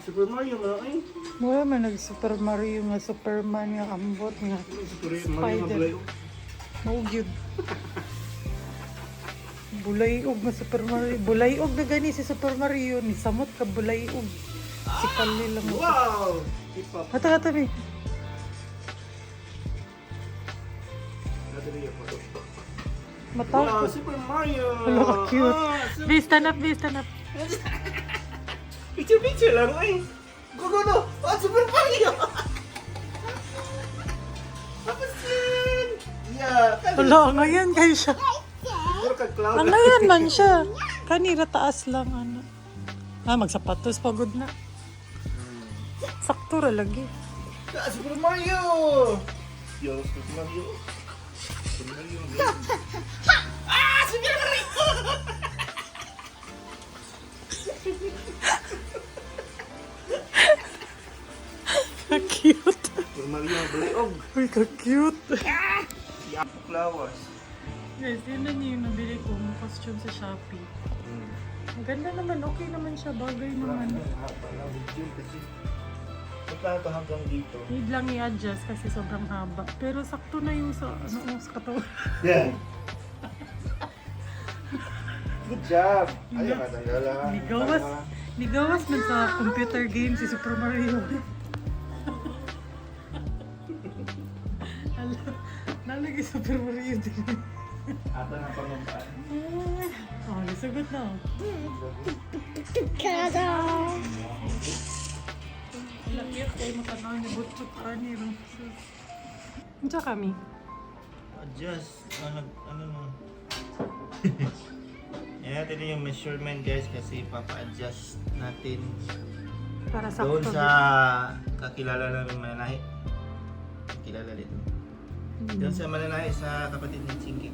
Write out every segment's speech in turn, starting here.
Super Mario na ay. Wala man nag-Super Mario nga Superman nga ambot nga. Super Mario na Spider. bulay. Maugyod. Bulayog nga Super Mario. Bulayog na gani si Super Mario. Ni samot ka bulayog. Si Kali lang mo. Wow! Hip-hop. Hata mi. Mata. Wow, Super Mario! Hello, cute. Super... Be, stand up, be, stand up. Picture lang ay. Gugulo! Oh, Super Mario! Tapos yun! Yeah! Wala, ngayon kayo siya. Siguro kag-cloud. Ang ngayon man siya. Kanira taas lang, ano. Magsapatos, pagod na. Sakto ra lagi. Ah, Super Mario! Yo, Super Mario. Super Mario. Ah! Super Mario! Ka-cute. Super Mario, bulayog. Uy, ka-cute. Yeah, flowers. Guys, yun na niyo yung nabili kong costume sa Shopee. Ang ganda naman, okay naman siya, bagay naman. Punta ito hanggang dito. Need lang i-adjust kasi sobrang haba. Pero sakto na yung sa, sa katawan. Yeah. Good job. Ayaw ka tayo lang. Nigawas man sa computer game si Super Mario. Nalagi Super Mario din. Ato na pangumpaan. Oh, nasugot na. Lakit kayo matanaw ni Butchot Aniro. Diyan kami. Adjust. Ano no? Yan natin yung measurement guys kasi papa-adjust natin Para sa doon sa kakilala namin mananahi. Kilala dito. Doon sa mananahi sa kapatid ni Chinky.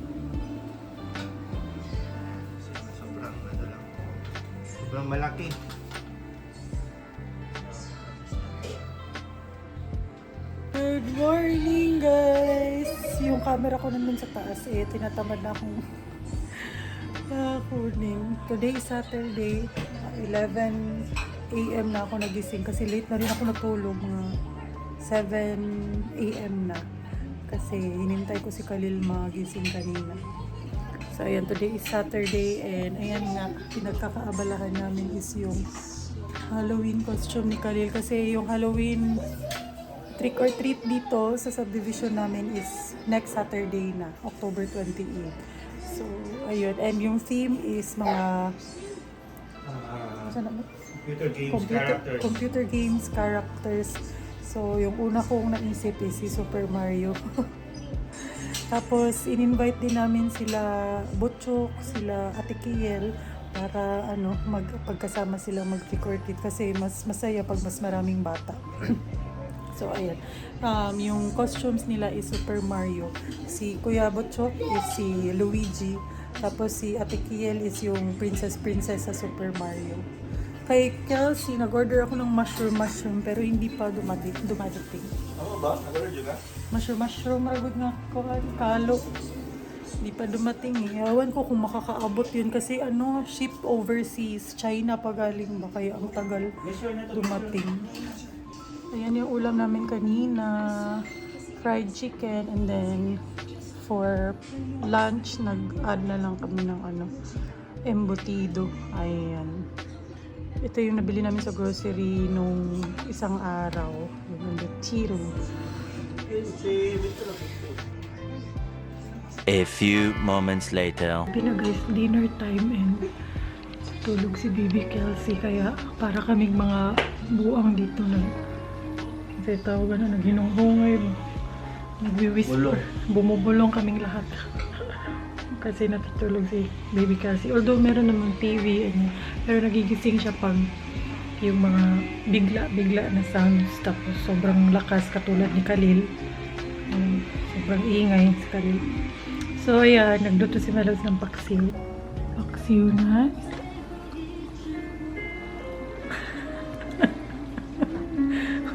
Kasi sobrang ano lang. Sobrang malaki. Good morning guys! Yung camera ko naman sa taas tinatamad na akong kunin. Today is Saturday, 11 AM na ako nagising kasi late na rin ako natulog, mga 7 AM na. Kasi hinintay ko si Khalil magising kanina. So ayan, today is Saturday and ayan nga, pinagkakaabalahan namin is yung Halloween costume ni Khalil kasi yung Halloween trick or treat dito sa subdivision namin is next Saturday na, October 28. So, ayun. And yung theme is mga Computer games characters. computer games characters. So, yung una kong naisip is si Super Mario. Tapos, in-invite din namin sila Butchok, sila Ate Kiel para magpagkasama sila mag-trick or treat kasi mas masaya pag mas maraming bata. So, ayan. Yung costumes nila is Super Mario. Si Kuya Butchok is si Luigi. Tapos si Ate Kiel is yung princess sa Super Mario. Kay Kelsey, nag-order ako ng mushroom pero hindi pa dumating. Ano ba? Nag-order juga? Mushroom, maragod nga kalo. Hindi pa dumating eh. Ewan ko kung makakaabot yun kasi ship overseas. China pa galing ba? Kaya ang tagal dumating. Ayan yung ulam namin kanina. Fried chicken and then for lunch, nag-add na lang kami ng embutido. Ayan. Ito yung nabili namin sa grocery nung isang araw. Yung embutido. A few moments later. Pinag-guys dinner time and tulog si Baby Kelsey. Kaya para kaming mga buang dito na kasi tawag naghinunghungay. Nagwi-whisper. Bumubulong kaming lahat. Kasi natutulog si Baby Kelsey. Although meron namang TV, pero nagigising siya pag yung mga bigla na sounds. Tapos sobrang lakas katulad ni Khalil. Sobrang ingay si Khalil. So ayan, nagluto si Melos ng paksiw. Paksiw na.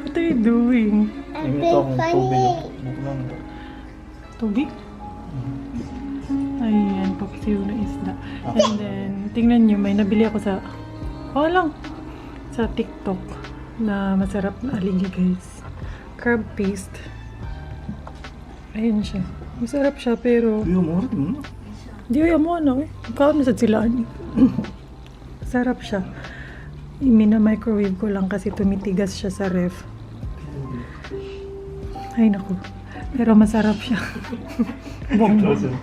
What are you doing? Tubig? Ayan, paksiw na isda. And then, tingnan nyo, may nabili ako sa, sa TikTok. na masarap na aligi guys. Crab paste. Ayan siya. Masarap siya pero di ay amo na eh. Kaon na sa silaan eh. Sarap siya. Mina-microwave ko lang kasi tumitigas siya sa ref. Ay naku. Pero masarap siya. Bongbong.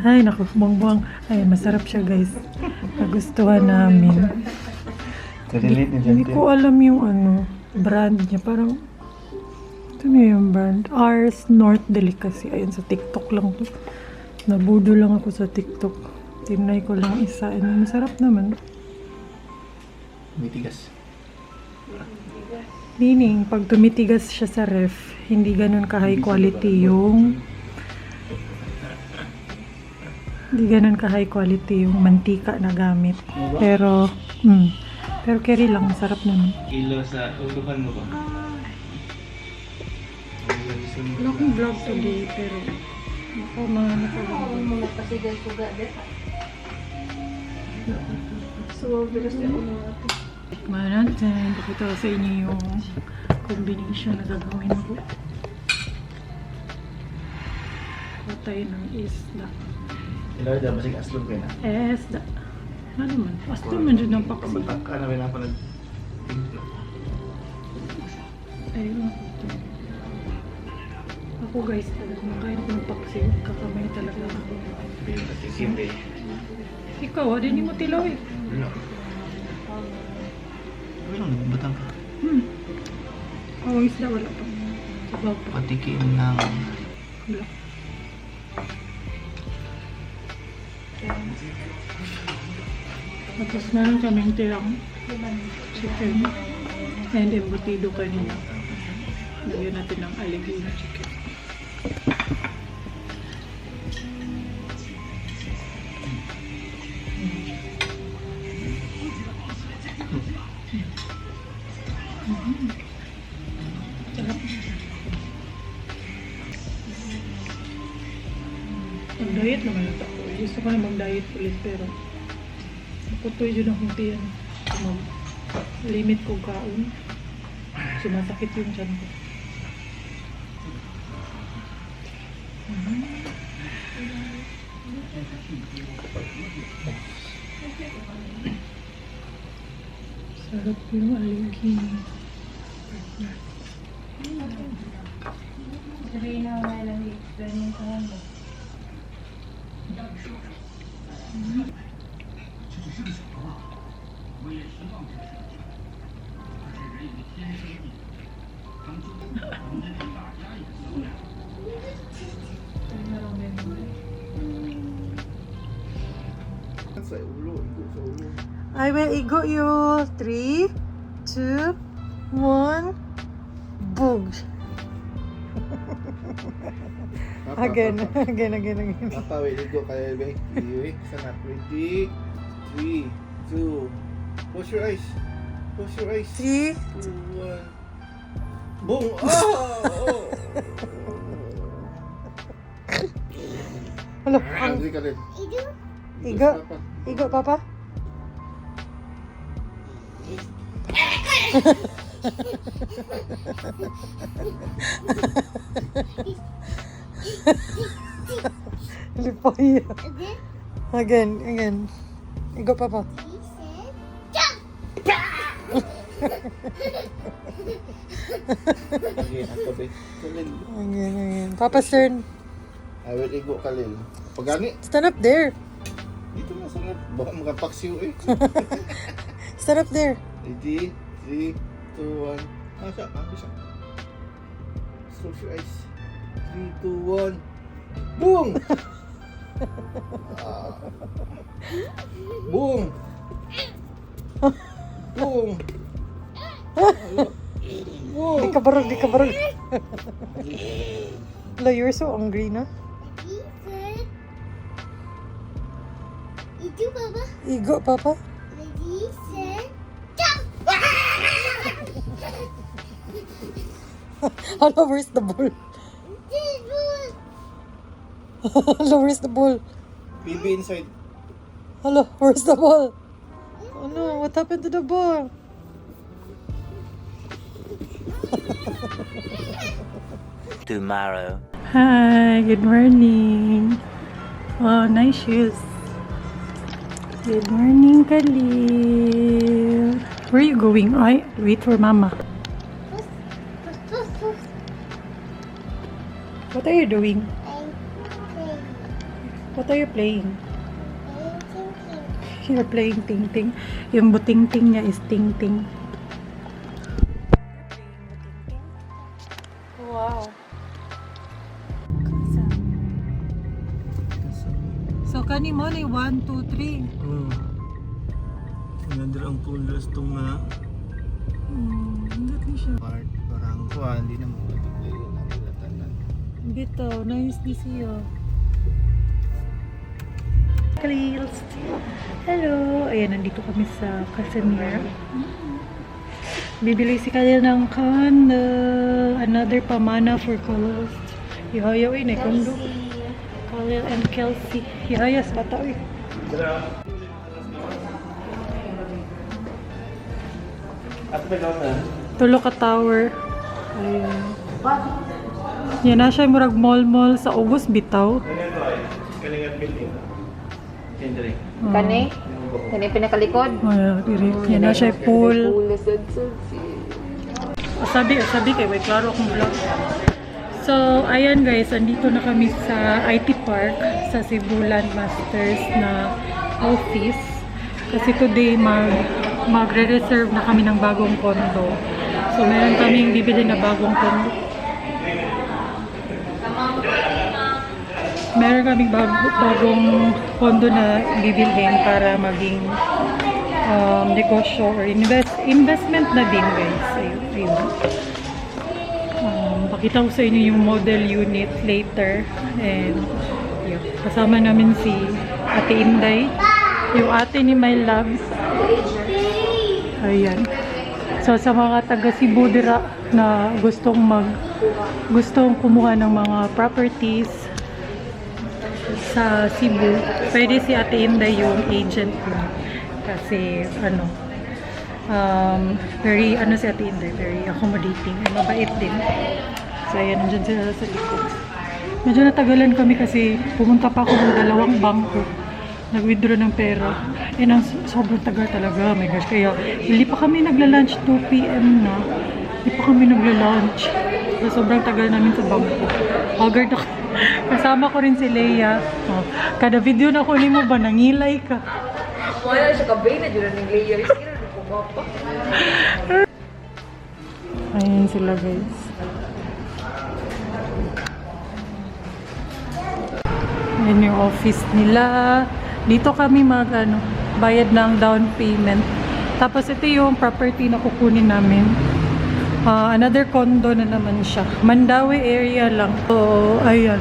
Ay naku, bongbong. Ay masarap siya guys. Nagustuhan namin. Hindi ko alam yung brand niya. Parang ito na yung brand. Ars North Delicacy. Ayun sa TikTok lang to. Nabudo lang ako sa TikTok. Tinry ko lang isa. And masarap naman. Mitigas. Meaning, pag tumitigas siya sa ref, hindi ganun ka high quality yung mantika na gamit. Pero carry lang, masarap naman. Kilo sa ulukan mo ba? Wala akong vlog today, pero mga nakagawa. Mga pasigay ko gabi. So, bigas na ako mga ito. Tikman natin. Pakita ko sa inyo yung combination na gagawin ko. Patay ng isda. Ilaw dyan, masig aslog kayo na. Isda. Ano man? Basta man dyan ang paksi. Pamatak ka na rin ako nag... Ayun ako ito. Ako guys, kumakain ko ng paksi. Kakamay talaga ako. Simple. Ikaw, hindi mo tilaw eh. Ano? Ano? Batang ka. Awang isda, wala pa. Sabaw pa. Patikim ng... Wala. Tapos meron kaming tirang chicken and embutido kanina. Lagyan natin ng aligi na chicken. Sarap. Mag-diet naman ito ako. Gusto ko na mag-diet ulit pero nakutoy dyan akong tiyan. Limit ko kaon. Sumasakit yung tiyan ko. Sarap yung aligi. Sabi na wala lang experience ko ano. Sa ulo, igo sa ulo. I will ego you. 3, 2, 1. Boom. Again. Papa, wait, igo kayo, Bek. Iwik, sana. Ready? 3, 2, close your eyes. Close your eyes. 3. 2, 1. Boom! Oh! Hello. Hindi ka rin. Igo. Igo, Papa. Lipoy. Again. Igo, Papa. Again, ako, Bek. Kalil. Again. Papa's turn. I will igo kalil. Pagani, Stand up there. dito na sangat. Baka makapaksiw eh. Stand up there. Ready? 3, 2, 1. Asa? Asa? Close your eyes. 3, 2, 1. Boom! Ah. Boom! Boom! Boom! Di ka barog. Hello, you're so hungry na. Itu Papa. Igo, Papa. Ready, set, jump! Hello, where's the ball? Hello, where's the ball? Baby inside. Hello, where's the ball? Oh no, what happened to the ball? Tomorrow. Hi, good morning. Oh, nice shoes. Good morning, Khalil. Where are you going? Ay, wait for Mama. What are you doing? What are you playing? You're playing Ting Ting. Yung buting-ting niya is Ting Ting. Wow. So, kani mo ni 1, 2, 3. Nandun ang pool restong na Hindi ni siya. part. Parang kuha, hindi na mo matugay yun ang ilatanan. Bitaw, nice di siya. Khalils. Hello! Ayan, nandito kami sa Casimir. Bibili si Khalil ng candle. Another pamana for colors. Ihayaw eh, kondo. Khalil and Kelsey. Ihayas, bata eh. At pala na. Tulo ka tower. Ayan. Yan na siya murag mall-mall sa August bitaw. Kalingat building. Kendrick. Kani? Kani pinakalikod? Ayan, yan na siya pool. Sabi kay wait, klaro akong vlog. So, ayan guys, andito na kami sa IT Park sa Cebu Landmasters na office. Kasi today magre-reserve na kami ng bagong condo. So, meron kaming bibili na bagong condo. Meron kaming bagong condo na bibilhin para maging negosyo or investment na din guys. Ayun. Pakita ko sa inyo yung model unit later. And yun. Kasama namin si Ate Inday. Yung ate ni My Loves. Ayan. So sa mga taga Cebu dira na gustong kumuha ng mga properties sa Cebu, pwede si Ate Inday yung agent ko. Kasi very si Ate Inday, very accommodating and mabait din. So ayan, nandyan sila sa likod. Medyo natagalan kami kasi pumunta pa ako ng 2 bangko. Nag-withdraw ng pera. And ang sobrang tagal talaga. Oh my gosh. Kaya hindi pa kami nagla-lunch, 2 p.m. na. Hindi pa kami nagla-lunch. So, sobrang tagal namin sa bangko. Haggard ako. Kasama ko rin si Leia. Oh, kada video na kunin mo ba, nangilay ka. Wala siya kabay na dyan ng layer. Sige na po pa. Ayan sila guys. Ayan yung office nila. Dito kami bayad ng down payment. Tapos ito yung property na kukunin namin. Another condo na naman siya. Mandawi area lang. So, ayan.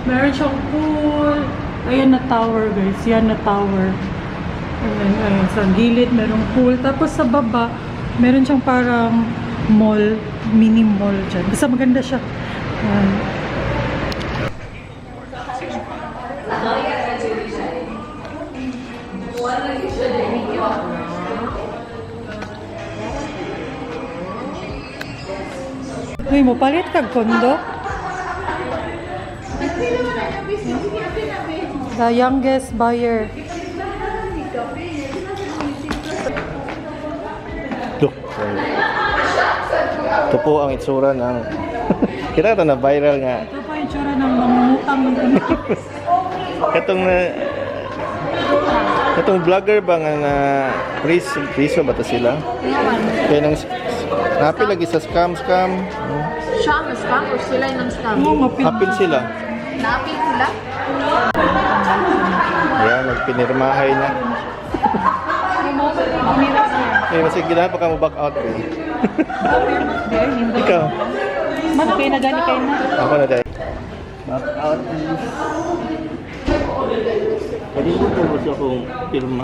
Meron siyang pool. Ayan na tower guys. Yan na tower. Ayan. Sa gilid merong pool. Tapos sa baba, meron siyang parang mall. Mini mall dyan. Basta maganda siya. Ayan. Uy, mo palit kag kondo? The youngest buyer. Ito po ang itsura ng kira na viral nga. Ito pa yung tsura ng mangungutang. Itong vlogger ba nga na riso ba ta sila? Kaya nang napil lagi sa scam. Siya ang scam or sila yung scam? Hapil sila. Napil sila? Yan, nagpinirmahay na. Masig gila pa ka mo back out. Ikaw. Okay na gani kayo na. Ako na dahil. Back out. Pwede mo po gusto akong pirma.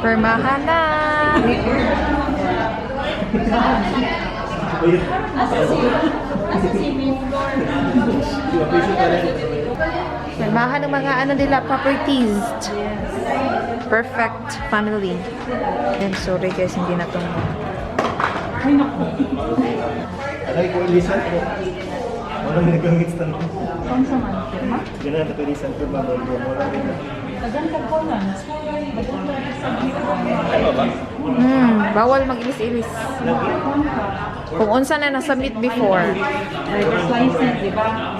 Permahan na! I-appreciate ka rin. Namahan ng mga ano nila, properties. Perfect family. And sorry guys, hindi na itong... Ay, naku. Alay ko, ilisan ko. Walang nagkamit sa tanong. Saan sa man? Firma? Ganun na ilisan ko ba? Walang rin. Tagan ka po na. Bawal mag-ilis-ilis. Kung unsa na nasa-meet before. Slices, di ba?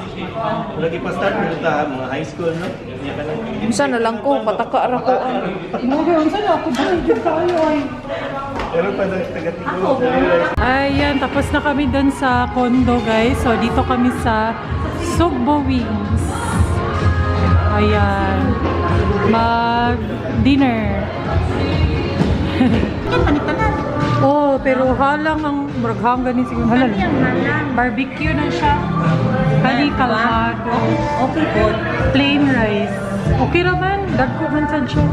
Lagi pa start mo ta mga high school no. Niya ka lang. Unsa na lang ko, pataka ra ko. Ano saan ako? Dahil tayo ay. Pero pa taga-tigo. Ayan, tapos na kami dun sa condo guys. So dito kami sa Sugbo Wings. Ayan. Mag-dinner. Oh, pero halang ang muraghang ganin siguro. Halal. Barbecue na siya. Kali kalmado. Okay po. Plain rice. Okay raman. Dagko man sa siya.